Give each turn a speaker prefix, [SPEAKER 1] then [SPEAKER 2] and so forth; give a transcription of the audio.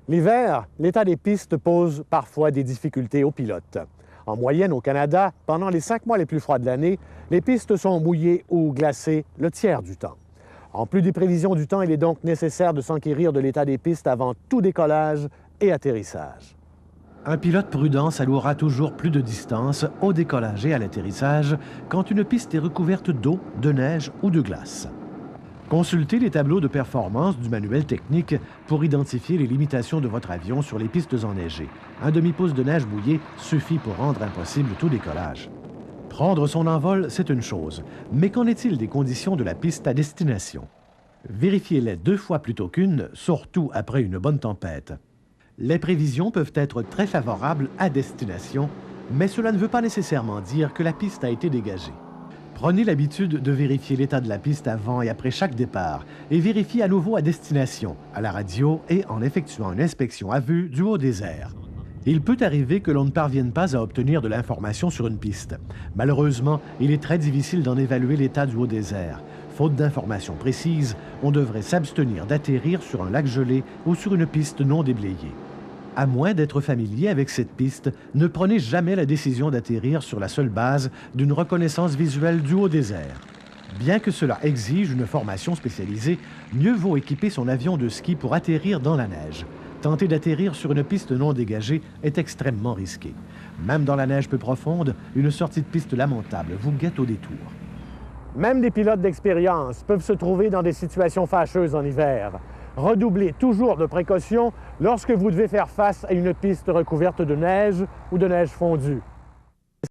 [SPEAKER 1] L'hiver, l'état des pistes pose parfois des difficultés aux pilotes. En moyenne, au Canada, pendant les 5 mois les plus froids de l'année, les pistes sont mouillées ou glacées le tiers du temps. En plus des prévisions du temps, il est donc nécessaire de s'enquérir de l'état des pistes avant tout décollage et atterrissage.
[SPEAKER 2] Un pilote prudent s'allouera toujours plus de distance au décollage et à l'atterrissage quand une piste est recouverte d'eau, de neige ou de glace. Consultez les tableaux de performance du manuel technique pour identifier les limitations de votre avion sur les pistes enneigées. Un demi-pouce de neige mouillée suffit pour rendre impossible tout décollage. Prendre son envol, c'est une chose, mais qu'en est-il des conditions de la piste à destination? Vérifiez-les 2 fois plutôt qu'une, surtout après une bonne tempête. Les prévisions peuvent être très favorables à destination, mais cela ne veut pas nécessairement dire que la piste a été dégagée. Prenez l'habitude de vérifier l'état de la piste avant et après chaque départ et vérifiez à nouveau à destination, à la radio et en effectuant une inspection à vue du haut des airs. Il peut arriver que l'on ne parvienne pas à obtenir de l'information sur une piste. Malheureusement, il est très difficile d'en évaluer l'état du haut des airs. Faute d'informations précises, on devrait s'abstenir d'atterrir sur un lac gelé ou sur une piste non déblayée. À moins d'être familier avec cette piste, ne prenez jamais la décision d'atterrir sur la seule base d'une reconnaissance visuelle du haut des airs. Bien que cela exige une formation spécialisée, mieux vaut équiper son avion de ski pour atterrir dans la neige. Tenter d'atterrir sur une piste non dégagée est extrêmement risqué. Même dans la neige peu profonde, une sortie de piste lamentable vous guette au détour.
[SPEAKER 1] Même des pilotes d'expérience peuvent se trouver dans des situations fâcheuses en hiver. Redoublez toujours de précautions lorsque vous devez faire face à une piste recouverte de neige ou de neige fondue.